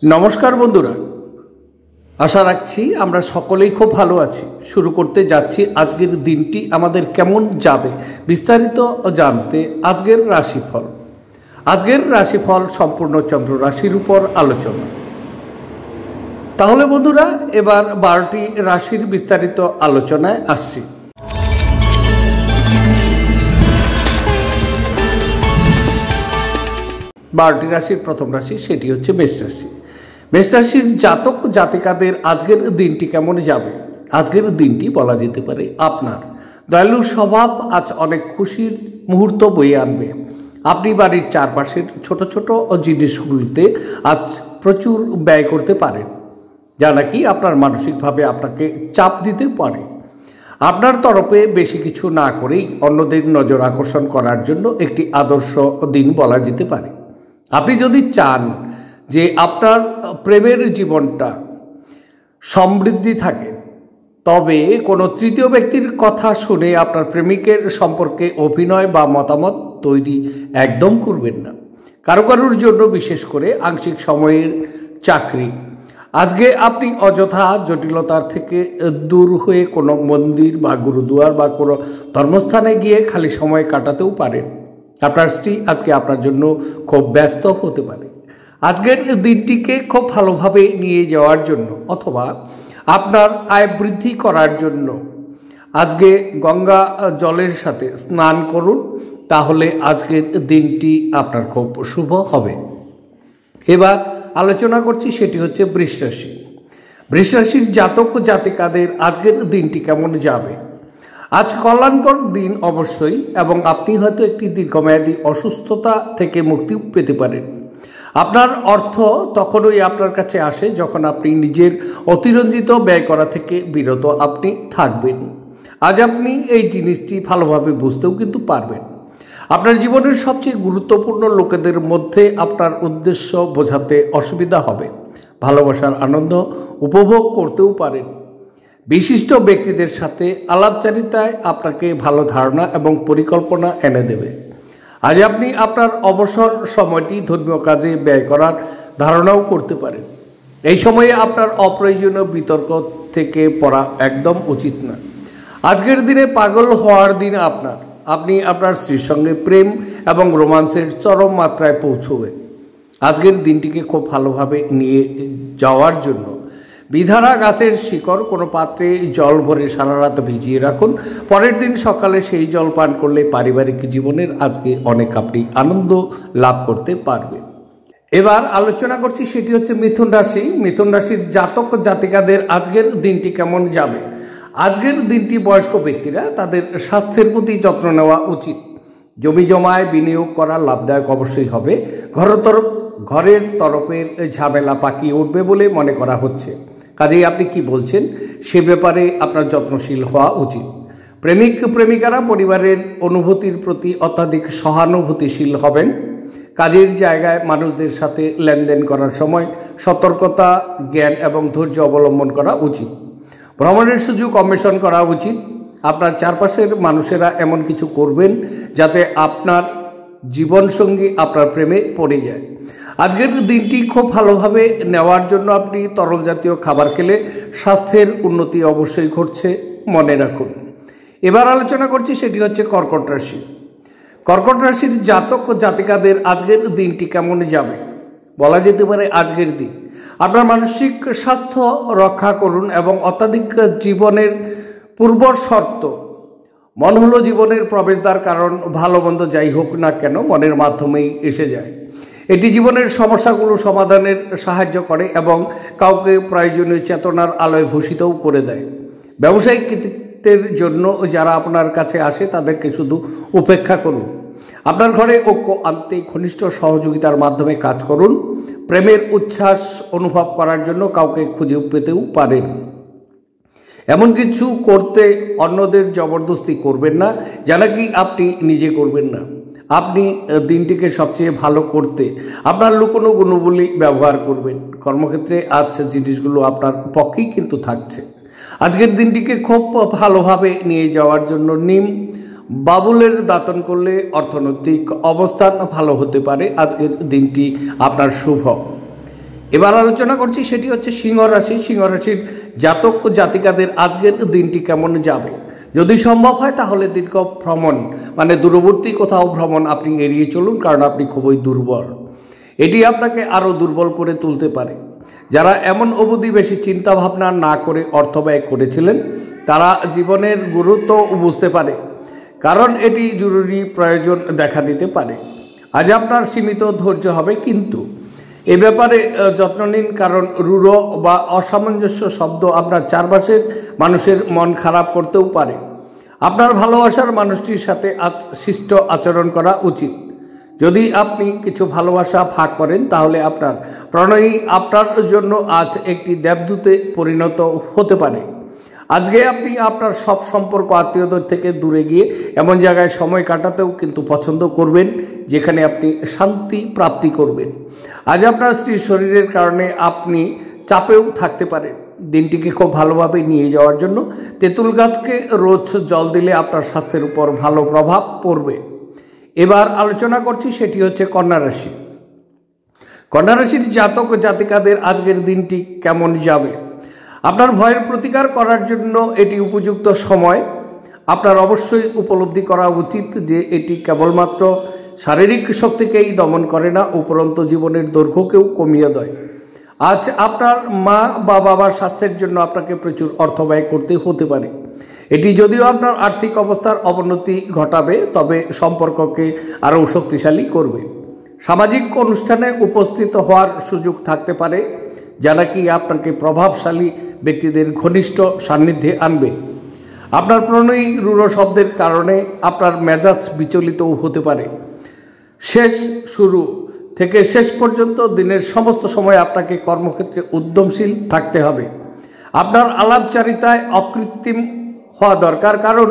নমস্কার বন্ধুরা, আশা রাখছি আমরা সকলেই খুব ভালো আছি। শুরু করতে যাচ্ছি আজকের দিনটি আমাদের কেমন যাবে বিস্তারিত জানতে আজকের রাশিফল সম্পূর্ণ চন্দ্র রাশির উপর আলোচনা। তাহলে বন্ধুরা, এবার 12টি রাশির বিস্তারিত আলোচনায় আসছি। বারোটি রাশির প্রথম রাশি, সেটি হচ্ছে মেষ রাশি। মেষ রাশির জাতক জাতিকাদের আজকের দিনটি কেমন যাবে? আজকের দিনটি বলা যেতে পারে আপনার দয়ালু স্বভাব আজ অনেক খুশির মুহূর্ত বয়ে আনবে। আপনি বাড়ির চারপাশের ছোট ছোট জিনিসগুলিতে আজ প্রচুর ব্যয় করতে পারেন, যা নাকি আপনার মানসিকভাবে আপনাকে চাপ দিতে পারে। আপনার তরফে বেশি কিছু না করেই অন্যদের নজর আকর্ষণ করার জন্য একটি আদর্শ দিন বলা যেতে পারে। আপনি যদি চান যে আপনার প্রেমের জীবনটা সমৃদ্ধি থাকে, তবে কোনো তৃতীয় ব্যক্তির কথা শুনে আপনার প্রেমিকের সম্পর্কে অভিনয় বা মতামত তৈরি একদম করবেন না। কারোর জন্য, বিশেষ করে আংশিক সময়ের চাকরি, আজকে আপনি অযথা জটিলতার থেকে দূর হয়ে কোনো মন্দির বা গুরুদুয়ার বা কোনো ধর্মস্থানে গিয়ে খালি সময় কাটাতেও পারেন। আপনার স্ত্রী আজকে আপনার জন্য খুব ব্যস্ত হতে পারে। আজকের দিনটিকে খুব ভালোভাবে নিয়ে যাওয়ার জন্য অথবা আপনার আয় বৃদ্ধি করার জন্য আজকে গঙ্গা জলের সাথে স্নান করুন, তাহলে আজকের দিনটি আপনার খুব শুভ হবে। এবার আলোচনা করছি, সেটি হচ্ছে বৃষ রাশি। বৃষ রাশির জাতক জাতিকাদের আজকের দিনটি কেমন যাবে? আজ কল্যাণকর দিন অবশ্যই, এবং আপনি হয়তো একটি দীর্ঘমেয়াদী অসুস্থতা থেকে মুক্তি পেতে পারেন। আপনার অর্থ তখনই আপনার কাছে আসে যখন আপনি নিজের অতিরঞ্জিত ব্যয় করা থেকে বিরত আপনি থাকবেন। আজ আপনি এই জিনিসটি ভালোভাবে বুঝতেও কিন্তু পারবেন। আপনার জীবনের সবচেয়ে গুরুত্বপূর্ণ লোকেদের মধ্যে আপনার উদ্দেশ্য বোঝাতে অসুবিধা হবে। ভালোবাসার আনন্দ উপভোগ করতেও পারেন। বিশিষ্ট ব্যক্তিদের সাথে আলাপচারিতায় আপনাকে ভালো ধারণা এবং পরিকল্পনা এনে দেবে। আজ আপনি আপনার অবসর সময়টি ধর্মীয় কাজে ব্যয় করার ধারণাও করতে পারেন। এই সময়ে আপনার অপ্রয়োজনীয় বিতর্ক থেকে পড়া একদম উচিত না। আজকের দিনে পাগল হওয়ার দিন আপনি আপনার স্ত্রীর সঙ্গে প্রেম এবং রোমান্সের চরম মাত্রায় পৌঁছবেন। আজকের দিনটিকে খুব ভালোভাবে নিয়ে যাওয়ার জন্য বিধারা গাছের শিকড় কোনো পাত্রে জল ভরে সারা রাত ভিজিয়ে রাখুন। পরের দিন সকালে সেই জল পান করলে পারিবারিক জীবনের আজকে অনেক আপনি আনন্দ লাভ করতে পারবেন। এবার আলোচনা করছি, সেটি হচ্ছে মিথুন রাশি। মিথুন রাশির জাতক জাতিকাদের আজকের দিনটি কেমন যাবে? আজকের দিনটি বয়স্ক ব্যক্তিরা তাদের স্বাস্থ্যের প্রতি যত্ন নেওয়া উচিত। জমি জমায় বিনিয়োগ করা লাভদায়ক অবশ্যই হবে। ঘরের তরফের ঝামেলা পাকিয়ে উঠবে বলে মনে করা হচ্ছে। কাজেই আপনি কি বলছেন সে ব্যাপারে আপনার যত্নশীল হওয়া উচিত। প্রেমিক প্রেমিকারা পরিবারের অনুভূতির প্রতি অত্যাধিক সহানুভূতিশীল হবেন। কাজের জায়গায় মানুষদের সাথে লেনদেন করার সময় সতর্কতা, জ্ঞান এবং ধৈর্য অবলম্বন করা উচিত। ভ্রমণের সুযোগ অন্বেষণ করা উচিত। আপনার চারপাশের মানুষেরা এমন কিছু করবেন যাতে আপনার জীবনসঙ্গী আপনার প্রেমে পড়ে যায়। আজকের দিনটি খুব ভালোভাবে নেওয়ার জন্য আপনি তরল জাতীয় খাবার খেলে স্বাস্থ্যের উন্নতি অবশ্যই ঘটছে, মনে রাখুন। এবার আলোচনা করছি, সেটি হচ্ছে কর্কট রাশি। কর্কট রাশির জাতক জাতিকাদের আজকের দিনটি কেমন যাবে? বলা যেতে পারে আজকের দিন আপনার মানসিক স্বাস্থ্য রক্ষা করুন এবং অত্যাধিক জীবনের পূর্ব শর্ত মন হলো জীবনের প্রবেশদ্বার, কারণ ভালো মন্দ যাই হোক না কেন মনের মাধ্যমেই এসে যায়। এটি জীবনের সমস্যাগুলো সমাধানের সাহায্য করে এবং কাউকে প্রয়োজনীয় চেতনার আলোয় ভূষিতও করে দেয়। ব্যবসায়িক কৃতিত্বের জন্য যারা আপনার কাছে আসে তাদেরকে শুধু উপেক্ষা করুন। আপনার ঘরে ঐক্য আনতে ঘনিষ্ঠ সহযোগিতার মাধ্যমে কাজ করুন। প্রেমের উচ্ছ্বাস অনুভব করার জন্য কাউকে খুঁজে পেতেও পারেন। এমন কিছু করতে অন্যদের জবরদস্তি করবেন না যা নাকি আপনি নিজে করবেন না। আপনি দিনটিকে সবচেয়ে ভালো করতে আপনার লুকোনো গুণগুলি ব্যবহার করবেন। কর্মক্ষেত্রে আজ জিনিসগুলো আপনার পক্ষেই কিন্তু থাকছে। আজকের দিনটিকে খুব ভালোভাবে নিয়ে যাওয়ার জন্য নিম বাবুলের দাতন করলে অর্থনৈতিক অবস্থান ভালো হতে পারে। আজকের দিনটি আপনার শুভ। এবার আলোচনা করছি সেটি হচ্ছে সিংহ রাশি। সিংহ রাশির জাতক ও জাতিকাদের আজকের দিনটি কেমন যাবে। যদি সম্ভব হয় তাহলে দীর্ঘ ভ্রমণ মানে দূরবর্তী কোথাও ভ্রমণ আপনি এড়িয়ে চলুন, কারণ আপনি খুবই দুর্বল। এটি আপনাকে আরও দুর্বল করে তুলতে পারে। যারা এমন অবধি বেশি চিন্তা ভাবনা না করে অর্থ ব্যয় করেছিলেন তারা জীবনের গুরুত্ব বুঝতে পারে, কারণ এটি জরুরি প্রয়োজন দেখা দিতে পারে। আজ আপনার সীমিত ধৈর্য হবে, কিন্তু এ ব্যাপারে যত্ন নিন, কারণ রূঢ় বা অসামঞ্জস্য শব্দ আপনার চারপাশের মানুষের মন খারাপ করতেও পারে। আপনার ভালোবাসার মানুষটির সাথে শিষ্ট আচরণ করা উচিত। যদি আপনি কিছু ভালোবাসা ভাগ করেন তাহলে আপনার প্রণয়ী আপনার জন্য আজ একটি দেবদূতে পরিণত হতে পারে। আজকে আপনি আপনার সব সম্পর্ক আত্মীয়দের থেকে দূরে গিয়ে এমন জায়গায় সময় কাটাতেও কিন্তু পছন্দ করবেন যেখানে আপনি শান্তি প্রাপ্তি করবেন। আজ আপনার স্ত্রীর শরীরের কারণে আপনি চাপেও থাকতে পারেন। দিনটিকে খুব ভালোভাবে নিয়ে যাওয়ার জন্য তেঁতুল গাছকে রোজ জল দিলে আপনার স্বাস্থ্যের উপর ভালো প্রভাব পড়বে। এবার আলোচনা করছি সেটি হচ্ছে কন্যা রাশি। কন্যা রাশির জাতক জাতিকাদের আজকের দিনটি কেমন যাবে। আপনার ভয়ের প্রতিকার করার জন্য এটি উপযুক্ত সময়। আপনার অবশ্যই উপলব্ধি করা উচিত যে এটি কেবলমাত্র শারীরিক শক্তিকেই দমন করে না, উপরন্ত জীবনের দৈর্ঘ্যকেও কমিয়ে দেয়। আজ আপনার মা বা বাবার স্বাস্থ্যের জন্য আপনাকে প্রচুর অর্থ ব্যয় করতে হতে পারে। এটি যদিও আপনার আর্থিক অবস্থার অবনতি ঘটাবে, তবে সম্পর্ককে আরও শক্তিশালী করবে। সামাজিক অনুষ্ঠানে উপস্থিত হওয়ার সুযোগ থাকতে পারে, যা নাকি আপনাকে প্রভাবশালী ব্যক্তিদের ঘনিষ্ঠ সান্নিধ্যে আনবে। আপনার প্রণয়ী রূঢ় শব্দের কারণে আপনার মেজাজ বিচলিতও হতে পারে। শুরু থেকে শেষ পর্যন্ত দিনের সমস্ত সময় আপনাকে কর্মক্ষেত্রে উদ্যমশীল থাকতে হবে। আপনার আলাপচারিতায় অকৃত্রিম হওয়া দরকার, কারণ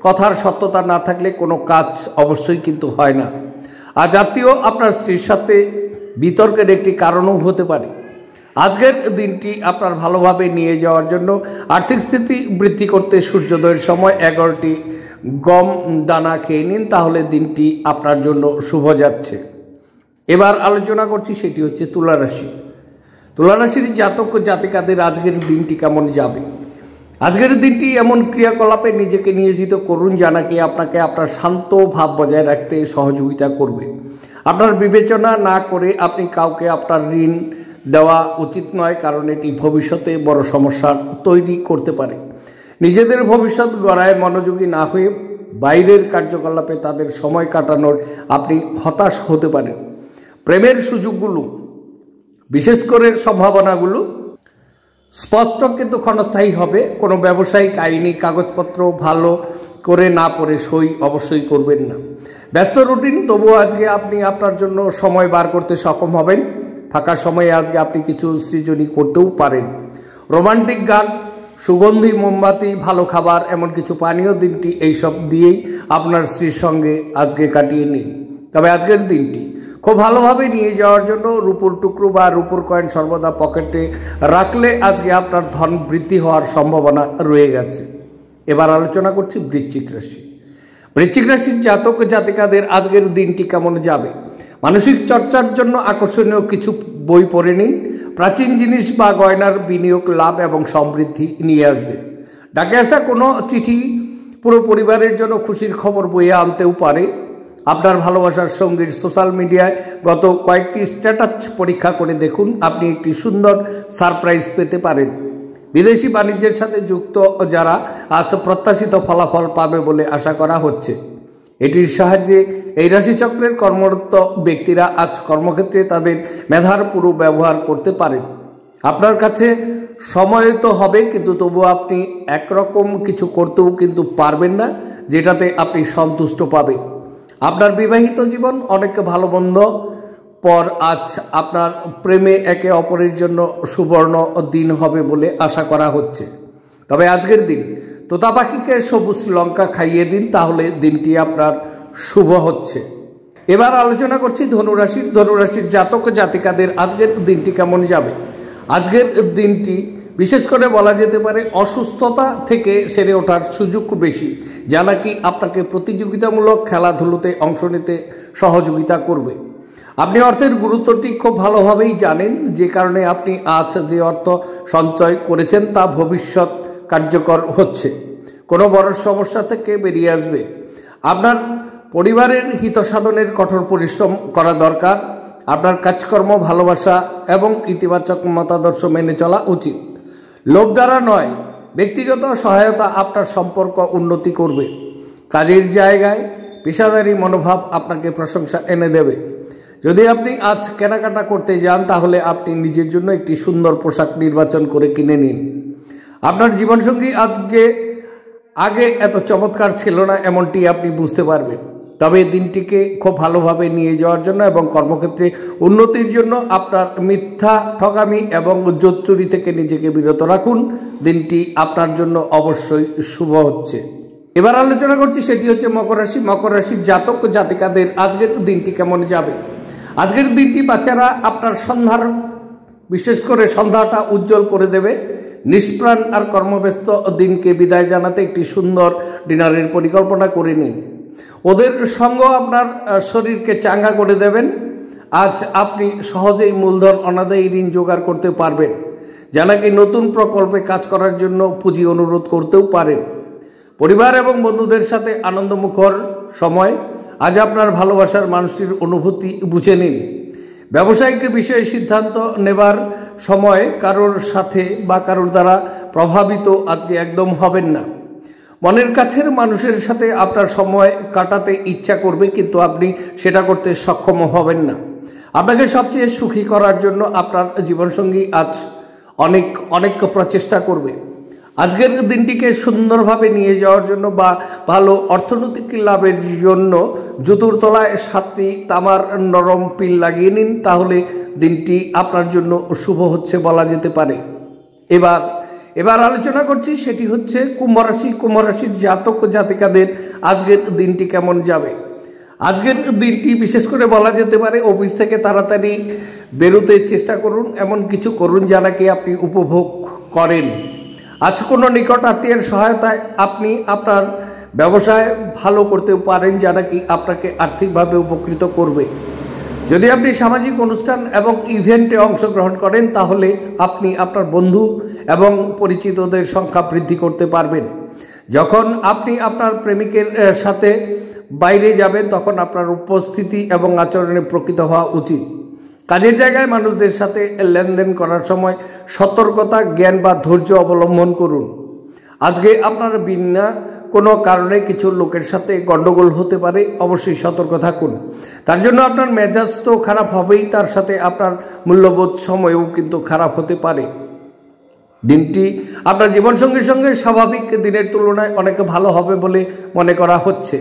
কথার সত্যতা না থাকলে কোনো কাজ অবশ্যই কিন্তু হয় না। আজ আত্মীয় আপনার স্ত্রীর সাথে বিতর্কের একটি কারণও হতে পারে। আজকের দিনটি আপনার ভালোভাবে নিয়ে যাওয়ার জন্য আর্থিক স্থিতি বৃদ্ধি করতে সূর্যোদয়ের সময় 11টি গম দানা খেয়ে নিন, তাহলে দিনটি আপনার জন্য শুভ যাচ্ছে। এবার আলোচনা করছি সেটি হচ্ছে তুলা রাশি। তুলা রাশির জাতক জাতিকাদের আজকের দিনটি কেমন যাবে। আজকের দিনটি এমন ক্রিয়াকলাপে নিজেকে নিয়োজিত করুন যা নাকি আপনাকে আপনার শান্ত ভাব বজায় রাখতে সহযোগিতা করবে। আপনার বিবেচনা না করে আপনি কাউকে আপনার ঋণ দেওয়া উচিত নয়, কারণ এটি ভবিষ্যতে বড় সমস্যা তৈরি করতে পারে। নিজেদের ভবিষ্যৎ গড়ায় মনোযোগী না হয়ে বাইরের কার্যকলাপে তাদের সময় কাটানোর আপনি হতাশ হতে পারেন। প্রেমের সুযোগগুলো, বিশেষ করে সম্ভাবনাগুলো স্পষ্ট কিন্তু ক্ষণস্থায়ী হবে। কোনো ব্যবসায়িক আইনি কাগজপত্র ভালো করে না পড়ে সই অবশ্যই করবেন না। ব্যস্ত রুটিন, তবুও আজকে আপনি আপনার জন্য সময় বার করতে সক্ষম হবেন। ফাঁকা সময়ে আজকে আপনি কিছু সৃজনী করতেও পারেন। রোমান্টিক গান, সুগন্ধি মোমবাতি, ভালো খাবার, এমন কিছু পানীয় দিনটি এইসব দিয়েই আপনার স্ত্রীর সঙ্গে আজকে কাটিয়ে নিন। তবে আজকের দিনটি খুব ভালোভাবে নিয়ে যাওয়ার জন্য রূপোর টুকরো বা রূপোর কয়েন সর্বদা পকেটে রাখলে আজকে আপনার ধন বৃদ্ধি হওয়ার সম্ভাবনা রয়ে গেছে। এবার আলোচনা করছি বৃশ্চিক রাশি। বৃশ্চিক রাশির জাতক জাতিকাদের আজকের দিনটি কেমন যাবে। মানসিক চর্চার জন্য আকর্ষণীয় কিছু বই পড়ে নিন। প্রাচীন জিনিস বা গয়নার বিনিয়োগ লাভ এবং সমৃদ্ধি নিয়ে আসবে। ডাকে আসা কোনো চিঠি পুরো পরিবারের জন্য খুশির খবর বয়ে আনতেও পারে। আপনার ভালোবাসার সঙ্গীর সোশ্যাল মিডিয়ায় গত কয়েকটি স্ট্যাটাস পরীক্ষা করে দেখুন, আপনি একটি সুন্দর সারপ্রাইজ পেতে পারেন। বিদেশি বাণিজ্যের সাথে যুক্ত যারা আজ প্রত্যাশিত ফলাফল পাবে বলে আশা করা হচ্ছে। এটির সাহায্যে এই রাশিচক্রের কর্মরত ব্যক্তিরা আজ কর্মক্ষেত্রে তাদের মেধার পুরো ব্যবহার করতে পারেন। আপনার কাছে সময় তো হবে, কিন্তু তবুও আপনি একরকম কিছু করতেও কিন্তু পারবেন না যেটাতে আপনি সন্তুষ্ট পাবেন। আপনার বিবাহিত জীবন অনেক ভালো মন্দ পর আজ আপনার প্রেমে একে অপরের জন্য সুবর্ণ দিন হবে বলে আশা করা হচ্ছে। তবে আজকের দিন তোতা পাখিকে সবুজ লঙ্কা খাইয়ে দিন, তাহলে দিনটি আপনার শুভ হচ্ছে। এবার আলোচনা করছি ধনুরাশির। ধনুরাশির জাতক জাতিকাদের আজকের দিনটি কেমন যাবে। আজকের দিনটি বিশেষ করে বলা যেতে পারে অসুস্থতা থেকে সেরে ওঠার সুযোগ বেশি, যা নাকি আপনাকে প্রতিযোগিতামূলক খেলাধুলোতে অংশ নিতে সহযোগিতা করবে। আপনি অর্থের গুরুত্বটি খুব ভালোভাবেই জানেন, যে কারণে আপনি আজ যে অর্থ সঞ্চয় করেছেন তা ভবিষ্যৎ কার্যকর হচ্ছে, কোনো বড় সমস্যা থেকে বেরিয়ে আসবে। আপনার পরিবারের হিত সাধনের কঠোর পরিশ্রম করা দরকার। আপনার কাজকর্ম, ভালোবাসা এবং ইতিবাচক মতাদর্শ মেনে চলা উচিত। লোভ দ্বারা নয়, ব্যক্তিগত সহায়তা আপনার সম্পর্ক উন্নতি করবে। কাজের জায়গায় পেশাদারি মনোভাব আপনাকে প্রশংসা এনে দেবে। যদি আপনি আজ কেনাকাটা করতে যান তাহলে আপনি নিজের জন্য একটি সুন্দর পোশাক নির্বাচন করে কিনে নিন। আপনার জীবনসঙ্গী আগে এত চমৎকার ছিল না এমনটি আপনি বুঝতে পারবেন। তবে দিনটিকে খুব ভালোভাবে নিয়ে যাওয়ার জন্য এবং কর্মক্ষেত্রে উন্নতির জন্য আপনার মিথ্যা, ঠকামি এবং জোচ্চুরি থেকে নিজেকে বিরত রাখুন। দিনটি আপনার জন্য অবশ্যই শুভ হচ্ছে। এবার আলোচনা করছি, সেটি হচ্ছে মকর রাশি। মকর রাশির জাতক জাতিকাদের আজকের দিনটি কেমন যাবে। আজকের দিনটি বাচ্চারা আপনার বিশেষ করে সন্ধ্যাটা উজ্জ্বল করে দেবে। নিষ্প্রাণ আর কর্মব্যস্ত দিনকে বিদায় জানাতে একটি সুন্দর ডিনারের পরিকল্পনা করে নিন। ওদের সঙ্গ আপনার শরীরকে চাঙ্গা করে দেবেন। আজ আপনি সহজেই মূলধন অনাদায়ী ঋণ জোগাড় করতে পারবেন, যা নাকি নতুন প্রকল্পে কাজ করার জন্য পুঁজি অনুরোধ করতেও পারেন। পরিবার এবং বন্ধুদের সাথে আনন্দমুখর সময়। আজ আপনার ভালোবাসার মানুষটির অনুভূতি বুঝে নিন। ব্যবসায়িক বিষয়ে সিদ্ধান্ত নেবার সময় কারোর সাথে বা কারোর দ্বারা প্রভাবিত আজকে একদম হবেন না। মনের কাছের মানুষের সাথে আপনার সময় কাটাতে ইচ্ছা করবে, কিন্তু আপনি সেটা করতে সক্ষম হবেন না। আপনাকে সবচেয়ে সুখী করার জন্য আপনার জীবনসঙ্গী আজ অনেক প্রচেষ্টা করবে। আজকের দিনটিকে সুন্দরভাবে নিয়ে যাওয়ার জন্য বা ভালো অর্থনৈতিক লাভের জন্য জুতোর তলায় 7টি তামার নরম পিল লাগিয়ে নিন, তাহলে দিনটি আপনার জন্য শুভ হচ্ছে বলা যেতে পারে। এবার আলোচনা করছি, সেটি হচ্ছে কুম্ভ রাশি। কুম্ভ রাশির জাতক জাতিকাদের আজকের দিনটি কেমন যাবে। আজকের দিনটি বিশেষ করে বলা যেতে পারে অফিস থেকে তাড়াতাড়ি বেরোতে চেষ্টা করুন, এমন কিছু করুন যা নাকি আপনি উপভোগ করেন। আজ কোনো নিকট আত্মীয়ের সহায়তায় আপনি আপনার ব্যবসায় ভালো করতে পারেন, যা নাকি আপনাকে আর্থিকভাবে উপকৃত করবে। যদি আপনি সামাজিক অনুষ্ঠান এবং ইভেন্টে অংশগ্রহণ করেন তাহলে আপনি আপনার বন্ধু এবং পরিচিতদের সংখ্যা বৃদ্ধি করতে পারবেন। যখন আপনি আপনার প্রেমিকের সাথে বাইরে যাবেন তখন আপনার উপস্থিতি এবং আচরণে প্রকৃত হওয়া উচিত। কাজের জায়গায় মানুষদের সাথে লেনদেন করার সময় সতর্কতা, জ্ঞান বা ধৈর্য অবলম্বন করুন। আজকে আপনার বিনা কোনো কারণে কিছু লোকের সাথে গণ্ডগোল হতে পারে, অবশ্যই সতর্ক থাকুন। তার জন্য আপনার মেজাজ তো খারাপ হবেই, তার সাথে আপনার মূল্যবোধ সময়ও কিন্তু খারাপ হতে পারে। দিনটি আপনার জীবনসঙ্গীর সঙ্গে স্বাভাবিক দিনের তুলনায় অনেক ভালো হবে বলে মনে করা হচ্ছে।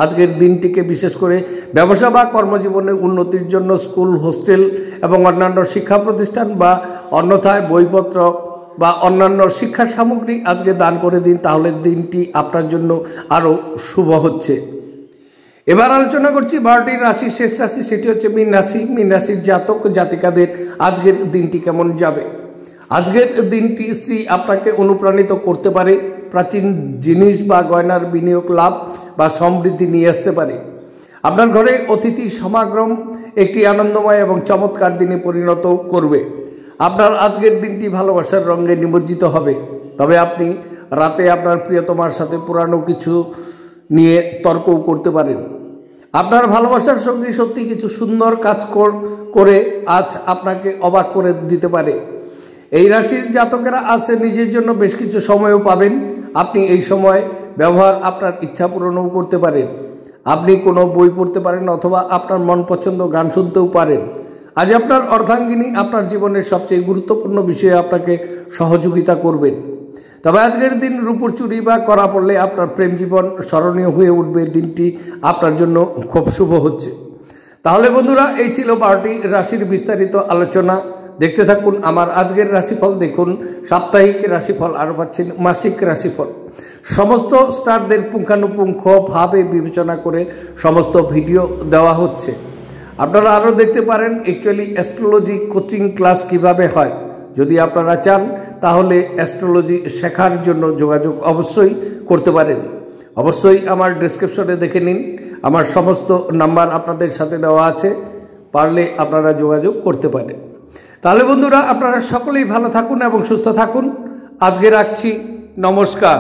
আজকের দিনটিকে বিশেষ করে ব্যবসা বা কর্মজীবনের উন্নতির জন্য স্কুল, হোস্টেল এবং অন্যান্য শিক্ষা প্রতিষ্ঠান বা অন্যথায় বইপত্র বা অন্যান্য শিক্ষা সামগ্রী আজকে দান করে দিন, তাহলে দিনটি আপনার জন্য আরও শুভ হচ্ছে। এবার আলোচনা করছি 12টি রাশির শেষ রাশি, সেটি হচ্ছে মীন রাশি। মীন রাশির জাতক জাতিকাদের আজকের দিনটি কেমন যাবে। আজকের দিনটি স্ত্রী আপনাকে অনুপ্রাণিত করতে পারে, প্রাচীন জিনিস বা গয়নার বিনিয়োগ লাভ বা সমৃদ্ধি নিয়ে আসতে পারে। আপনার ঘরে অতিথি সমাগম একটি আনন্দময় এবং চমৎকার দিনে পরিণত করবে। আপনার আজকের দিনটি ভালোবাসার রঙে নিমজ্জিত হবে, তবে আপনি রাতে আপনার প্রিয়তমার সাথে পুরানো কিছু নিয়ে তর্কও করতে পারেন। আপনার ভালোবাসার সঙ্গী সত্যি কিছু সুন্দর কাজ করে আজ আপনাকে অবাক করে দিতে পারে। এই রাশির জাতকেরা আজ নিজের জন্য বেশ কিছু সময়ও পাবেন। আপনি এই সময় ব্যবহার আপনার ইচ্ছা পূরণও করতে পারেন। আপনি কোনো বই পড়তে পারেন অথবা আপনার মন পছন্দ গান শুনতেও পারেন। আজ আপনার অর্ধাঙ্গিনী আপনার জীবনের সবচেয়ে গুরুত্বপূর্ণ বিষয়ে আপনাকে সহযোগিতা করবেন। তবে আজকের দিন রূপোর চুরি বা করা পড়লে আপনার প্রেম জীবন স্মরণীয় হয়ে উঠবে। দিনটি আপনার জন্য খুব শুভ হচ্ছে। তাহলে বন্ধুরা, এই ছিল 12টি রাশির বিস্তারিত আলোচনা। দেখতে থাকুন আমার আজকের রাশিফল। দেখুন সাপ্তাহিক রাশিফল আর পাচ্ছেন মাসিক রাশিফল। সমস্ত স্টারদের পুঙ্খানুপুঙ্খভাবে বিবেচনা করে সমস্ত ভিডিও দেওয়া হচ্ছে। আপনারা আরও দেখতে পারেন অ্যাকচুয়ালি অ্যাস্ট্রোলজি কোচিং ক্লাস কিভাবে হয়। যদি আপনারা চান তাহলে অ্যাস্ট্রোলজি শেখার জন্য যোগাযোগ অবশ্যই করতে পারেন। অবশ্যই আমার ডেসক্রিপশনে দেখে নিন, আমার সমস্ত নাম্বার আপনাদের সাথে দেওয়া আছে। পারলে আপনারা যোগাযোগ করতে পারেন। তাহলে বন্ধুরা, আপনারা সকলেই ভালো থাকুন এবং সুস্থ থাকুন। আজকে রাখছি, নমস্কার।